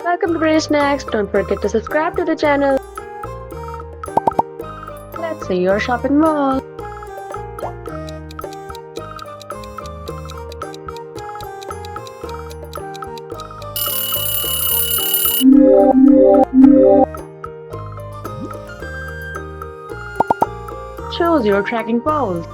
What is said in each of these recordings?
Welcome to BrainySnacks. Don't forget to subscribe to the channel. Let's see your shopping mall. Choose your tracking pose.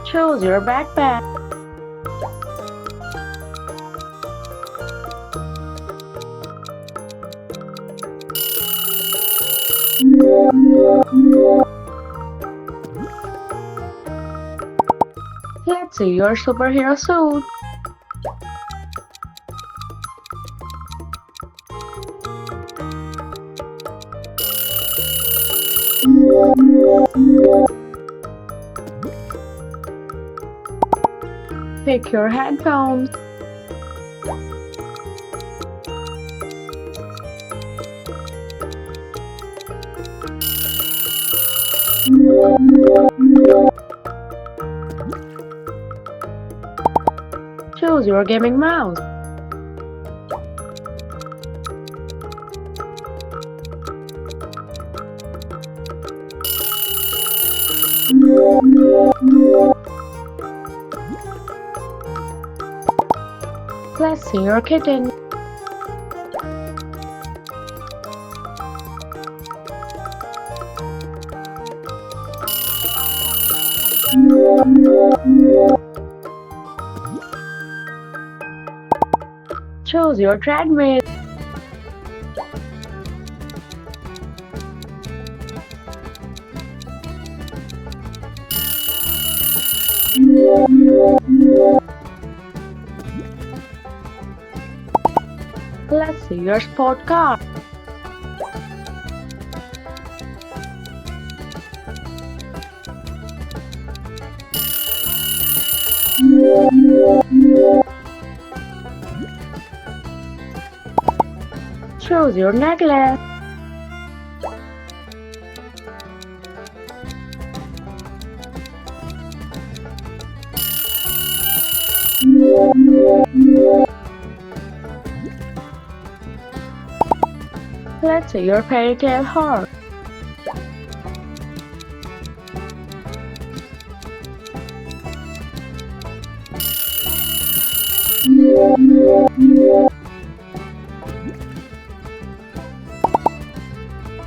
Choose your backpack. Let's see your superhero suit. Pick your headphones. Choose your gaming mouse. Let's see your kitten. Choose your treadmill. Let's see your sport car. Choose your necklace. Let's see your fairy tale horse.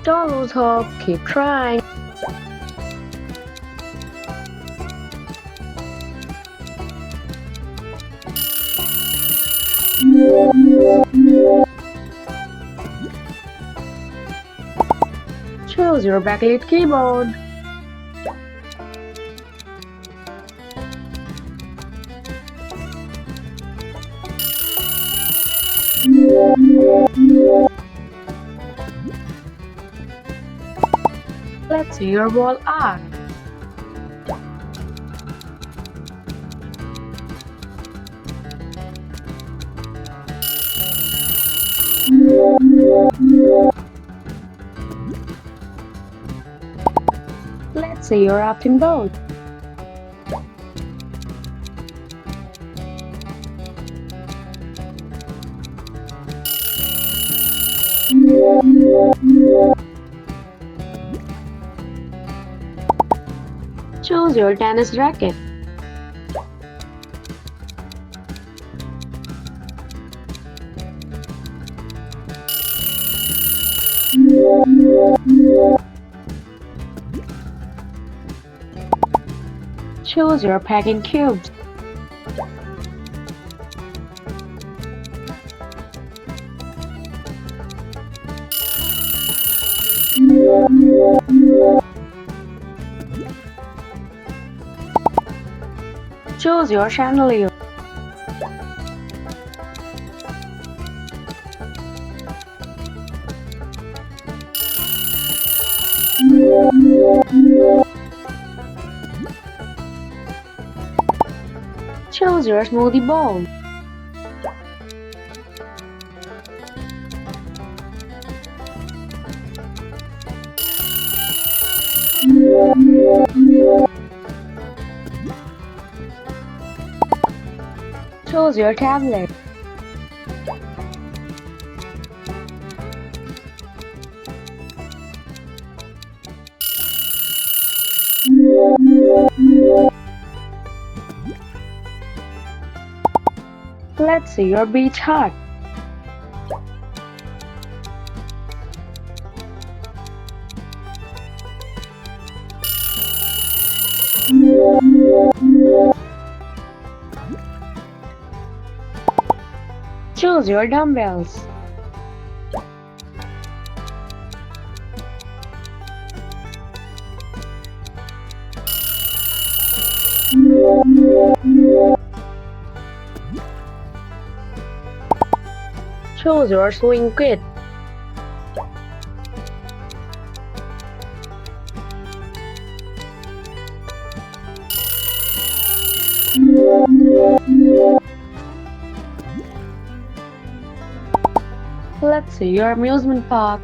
Don't lose hope, keep trying. Choose your backlit keyboard. Let's see your wall art. Let's see your rafting boat. Choose your tennis racket. Choose your packing cubes. Choose your chandelier. Choose your smoothie bowl. Choose your tablet. Let's see your beach hut. Choose your dumbbells. Choose your swing kit. Let's see your amusement park.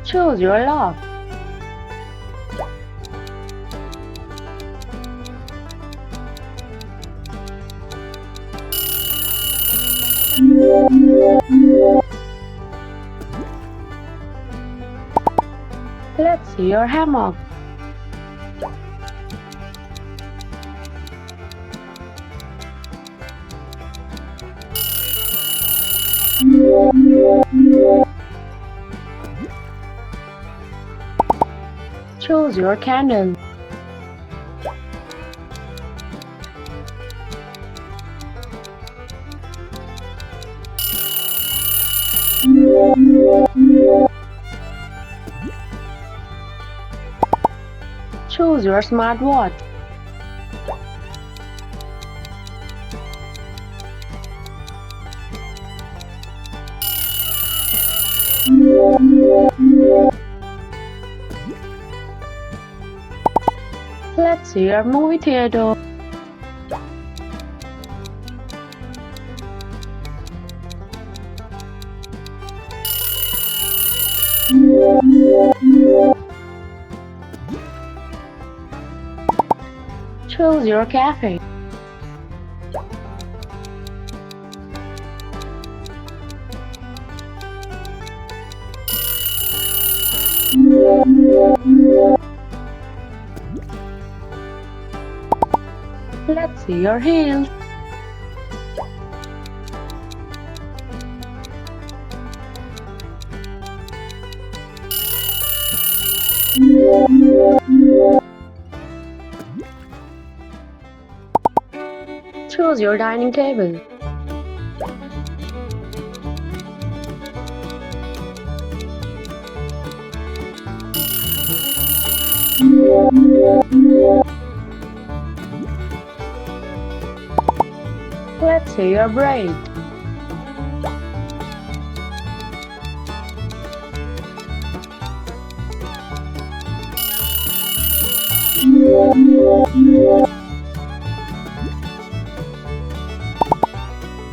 Choose your loft. Let's see your hammock. Choose your candle. Choose your smartwatch. Let's see your movie theater. Choose your cafe. Let's see your heels. Choose your dining table. Let's see your braid.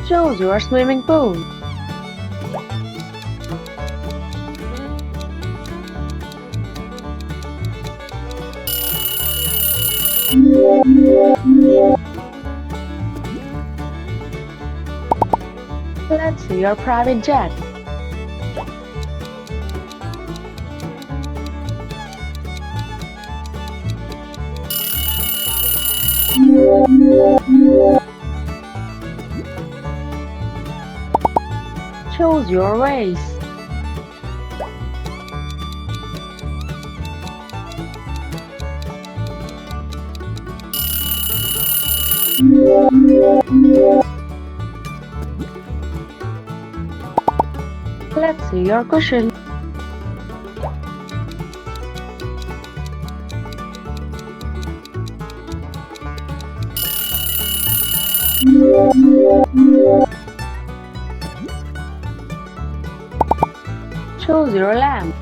Choose your swimming pool. Let's see your private jet. Choose your vase. Let's see your cushion. Choose your lamp.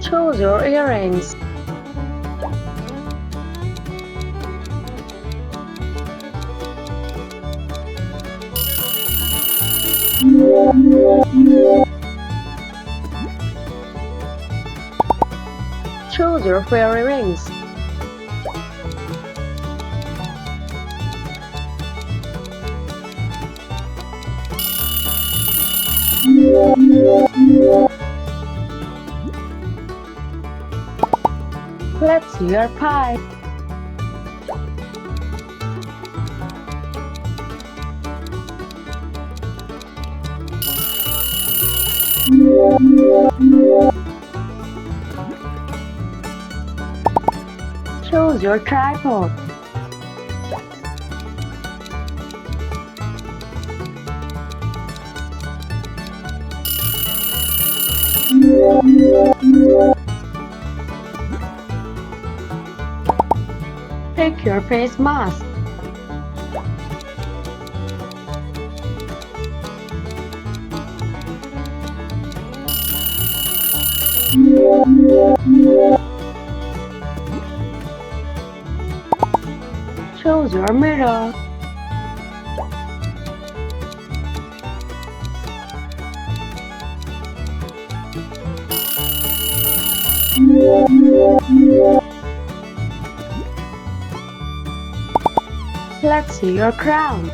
Choose your earrings. Choose your fairy rings. Let's see your pie. Choose your tripod. Pick your face mask. Choose your mirror. Let's see your crown.